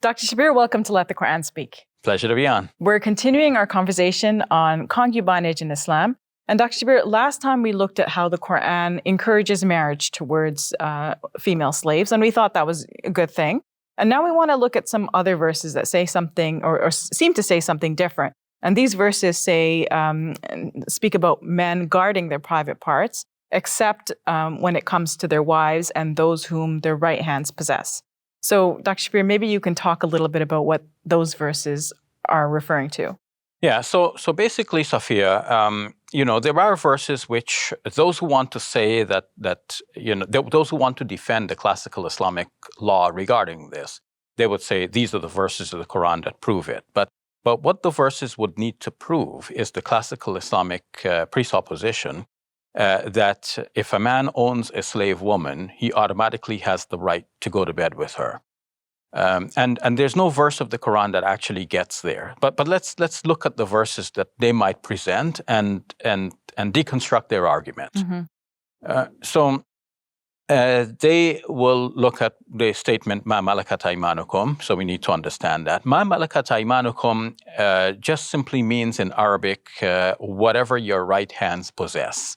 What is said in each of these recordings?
Dr. Shabir, welcome to Let the Quran Speak. Pleasure to be on. We're continuing our conversation on concubinage in Islam. And Dr. Shabir, last time we looked at how the Quran encourages marriage towards female slaves, and we thought that was a good thing. And now we want to look at some other verses that say something or seem to say something different. And these verses speak about men guarding their private parts, except when it comes to their wives and those whom their right hands possess. So, Dr. Shabir, maybe you can talk a little bit about what those verses are referring to. Yeah, so basically, Safia, there are verses which those who want to say that those who want to defend the classical Islamic law regarding this, they would say these are the verses of the Quran that prove it. But what the verses would need to prove is the classical Islamic presupposition that if a man owns a slave woman, he automatically has the right to go to bed with her. And there's no verse of the Quran that actually gets there. But let's look at the verses that they might present and deconstruct their argument. Mm-hmm. They will look at the statement "Ma malakat aymanukum." So we need to understand that "Ma malakat aymanukum" just simply means in Arabic whatever your right hands possess.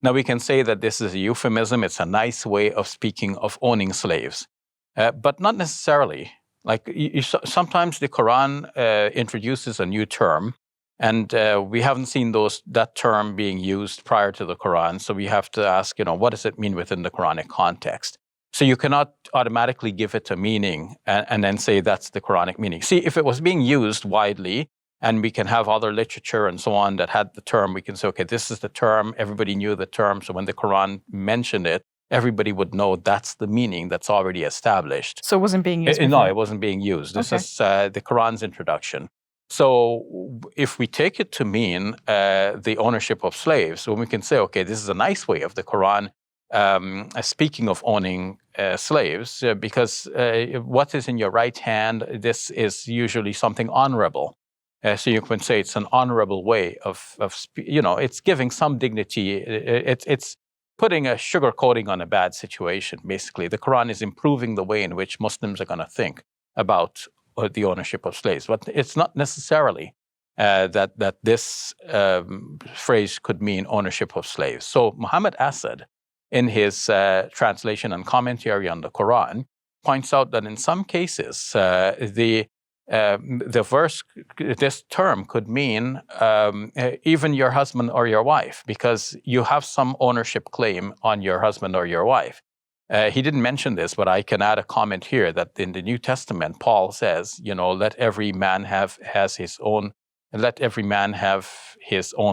Now we can say that this is a euphemism. It's a nice way of speaking of owning slaves. But not necessarily. Like sometimes the Quran introduces a new term, and we haven't seen that term being used prior to the Quran. So we have to ask, what does it mean within the Quranic context? So you cannot automatically give it a meaning and then say that's the Quranic meaning. See, if it was being used widely, and we can have other literature and so on that had the term, we can say, okay, this is the term. Everybody knew the term. So when the Quran mentioned it, everybody would know that's the meaning that's already established. So it wasn't being used before? No, it wasn't being used. This is the Quran's introduction. So if we take it to mean the ownership of slaves, when we can say, okay, this is a nice way of the Quran speaking of owning slaves, because what is in your right hand, this is usually something honorable. So you can say it's an honorable way of it's giving some dignity. It's putting a sugar coating on a bad situation, basically. The Quran is improving the way in which Muslims are going to think about the ownership of slaves. But it's not necessarily that this phrase could mean ownership of slaves. So Mohammed Asad, in his translation and commentary on the Quran, points out that in some cases, the verse, this term could mean even your husband or your wife, because you have some ownership claim on your husband or your wife. He didn't mention this, but I can add a comment here that in the New Testament, Paul says, let every man have his own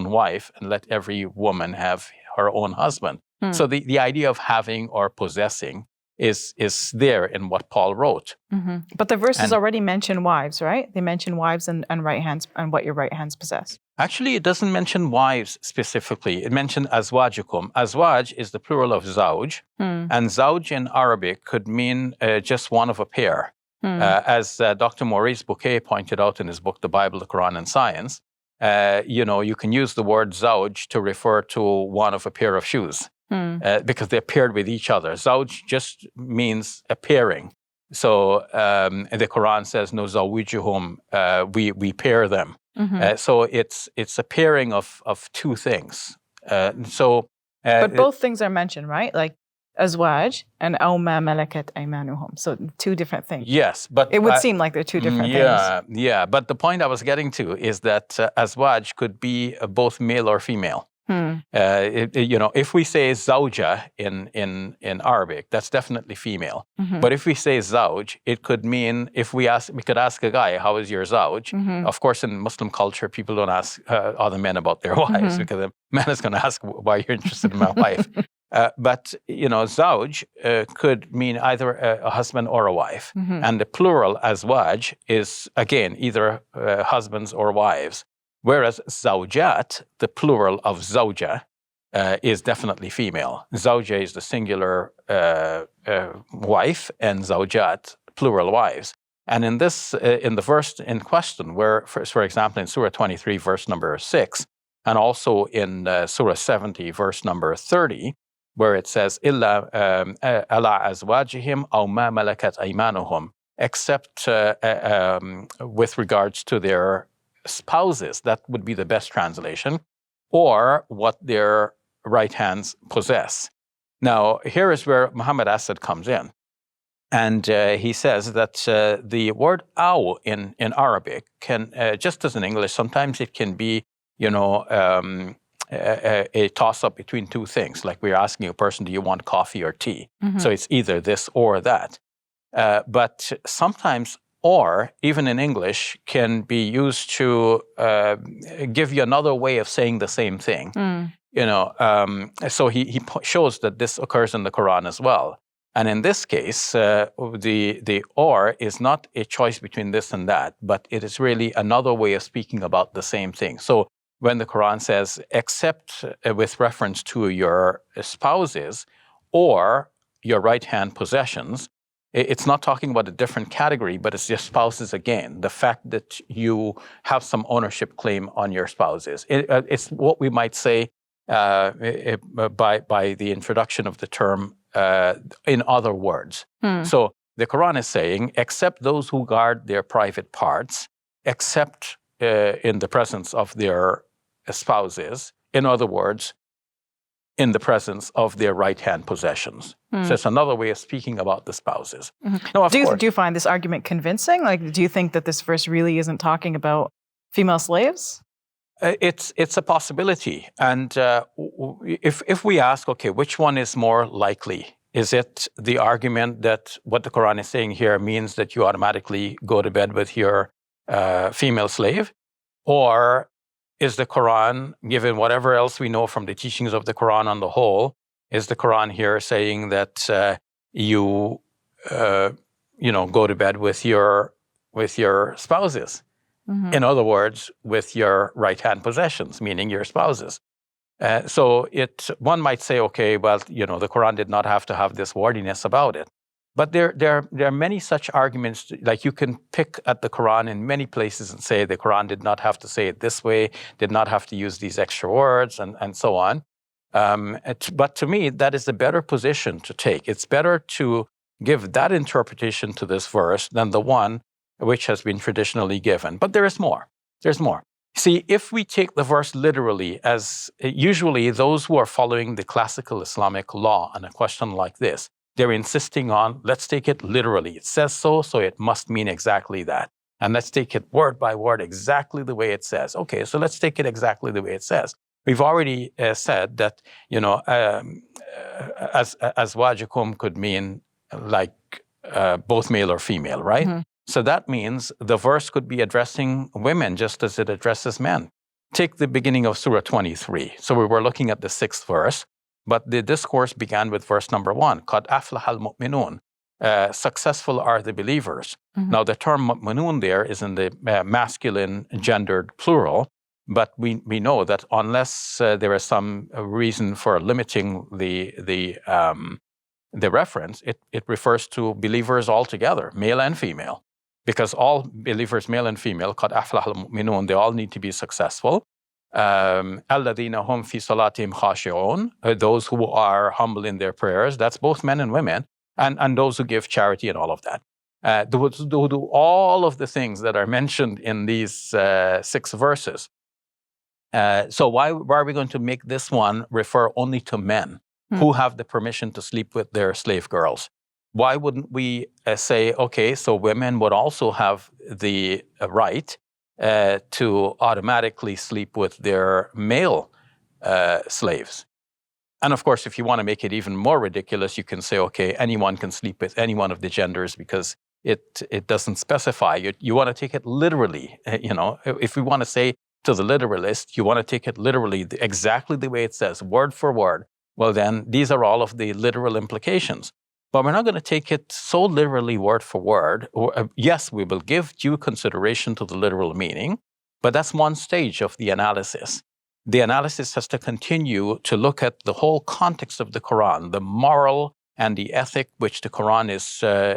wife, and let every woman have her own husband. So the idea of having or possessing is there in what Paul wrote. Mm-hmm. But the verses already mention wives, right? They mention wives and right hands and what your right hands possess. Actually, it doesn't mention wives specifically. It mentioned azwajukum. Azwaj is the plural of zawj, and zawj in Arabic could mean just one of a pair. As Dr. Maurice Bouquet pointed out in his book, The Bible, the Quran, and Science, you can use the word zawj to refer to one of a pair of shoes. Because they're paired with each other. Zawj just means a pairing. So the Quran says, no zawijuhum, we pair them. Mm-hmm. So it's a pairing of two things. But both things are mentioned, right? Like azwaj and aw ma malakat aymanuhum. So two different things. Yes, but it would seem like they're two different things. Yeah, but the point I was getting to is that azwaj could be both male or female. If we say zawja in Arabic, that's definitely female. Mm-hmm. But if we say zawj, it could mean we could ask a guy, "How is your zawj?" Mm-hmm. Of course, in Muslim culture, people don't ask other men about their wives because a man is going to ask why you're interested in my wife. But zawj could mean either a husband or a wife, and the plural azwaj is again either husbands or wives. Whereas zawjat, the plural of zawja, is definitely female. Zawja is the singular wife, and zawjat, plural wives. And in the verse in question, where, for example, in Surah 23, verse number 6, and also in Surah 70, verse number 30, where it says, "Illa ala azwajihim aw ma malakat aymanuhum," except with regards to their spouses. That would be the best translation, or what their right hands possess. Now, here is where Mohammed Asad comes in. And he says that the word aw in Arabic can, just as in English, sometimes it can be, a toss-up between two things. Like we're asking a person, do you want coffee or tea? Mm-hmm. So it's either this or that. But sometimes or, even in English, can be used to give you another way of saying the same thing. So he shows that this occurs in the Quran as well. And in this case, the or is not a choice between this and that, but it is really another way of speaking about the same thing. So when the Quran says, except with reference to your spouses or your right-hand possessions, it's not talking about a different category, but it's your spouses again. The fact that you have some ownership claim on your spouses. It's what we might say by the introduction of the term in other words. So the Quran is saying, except those who guard their private parts, except in the presence of their spouses. In other words, in the presence of their right-hand possessions. So it's another way of speaking about the spouses. Now, of course, do you find this argument convincing? Like, do you think that this verse really isn't talking about female slaves? It's a possibility. And if we ask, okay, which one is more likely? Is it the argument that what the Quran is saying here means that you automatically go to bed with your female slave? Or is the Quran, given whatever else we know from the teachings of the Quran on the whole, is the Quran here saying that you go to bed with your spouses? Mm-hmm. In other words, with your right-hand possessions, meaning your spouses. So one might say, okay, well, the Quran did not have to have this wordiness about it. But there are many such arguments, like you can pick at the Quran in many places and say the Quran did not have to say it this way, did not have to use these extra words, and so on. But to me, that is the better position to take. It's better to give that interpretation to this verse than the one which has been traditionally given. But there is more. There's more. See, if we take the verse literally, as usually those who are following the classical Islamic law on a question like this, they're insisting on, let's take it literally. It says so it must mean exactly that. And let's take it word by word exactly the way it says. Okay, so let's take it exactly the way it says. We've already said that, azwajukum could mean like both male or female, right? Mm-hmm. So that means the verse could be addressing women just as it addresses men. Take the beginning of Surah 23. So we were looking at the 6th verse, but the discourse began with verse number 1. Qad aflaha al-mu'minun. Successful are the believers. Mm-hmm. Now the term mu'minun there is in the masculine gendered plural, but we know that unless there is some reason for limiting the reference, it refers to believers altogether, male and female. Because all believers, male and female, qad aflaha al-mu'minun, they all need to be successful. Alladhina hum fi salatihim khashi'un, those who are humble in their prayers, that's both men and women, and those who give charity and all of that. Do all of the things that are mentioned in these 6 verses. So why are we going to make this one refer only to men who have the permission to sleep with their slave girls? Why wouldn't we say, okay, so women would also have the right to automatically sleep with their male slaves? And of course, if you want to make it even more ridiculous, you can say, okay, anyone can sleep with any one of the genders because it doesn't specify. You want to take it literally. If we want to say to the literalist, you want to take it literally, exactly the way it says, word for word, well then, these are all of the literal implications. But we're not going to take it so literally word for word. Yes, we will give due consideration to the literal meaning, but that's one stage of the analysis. The analysis has to continue to look at the whole context of the Quran, the moral and the ethic which the Quran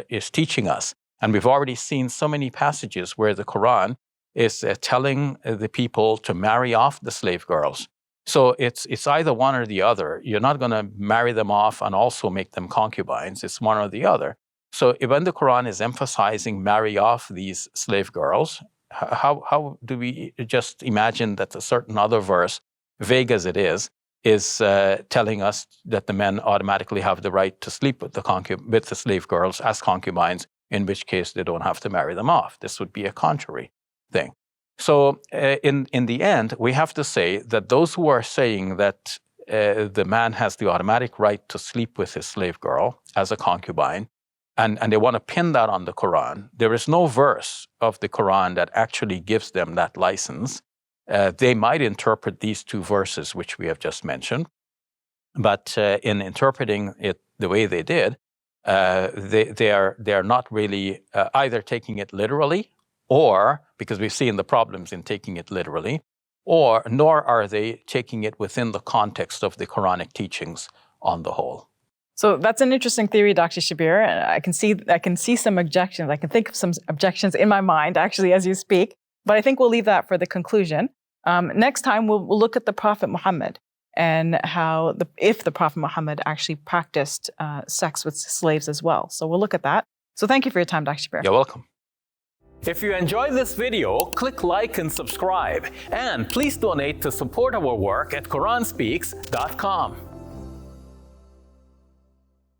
is teaching us. And we've already seen so many passages where the Quran is telling the people to marry off the slave girls. So it's either one or the other. You're not going to marry them off and also make them concubines. It's one or the other. So when the Quran is emphasizing marry off these slave girls, how do we just imagine that a certain other verse, vague as it is telling us that the men automatically have the right to sleep with the slave girls as concubines, in which case they don't have to marry them off? This would be a contrary thing. So in the end, we have to say that those who are saying that the man has the automatic right to sleep with his slave girl as a concubine, and they want to pin that on the Quran, there is no verse of the Quran that actually gives them that license. They might interpret these two verses, which we have just mentioned, but in interpreting it the way they did, they are not really either taking it literally, or, because we've seen the problems in taking it literally, nor are they taking it within the context of the Quranic teachings on the whole. So that's an interesting theory, Dr. Shabir. I can see some objections. I can think of some objections in my mind, actually, as you speak. But I think we'll leave that for the conclusion. Next time, we'll look at the Prophet Muhammad and if the Prophet Muhammad actually practiced sex with slaves as well. So we'll look at that. So thank you for your time, Dr. Shabir. You're welcome. If you enjoyed this video, click like and subscribe. And please donate to support our work at QuranSpeaks.com.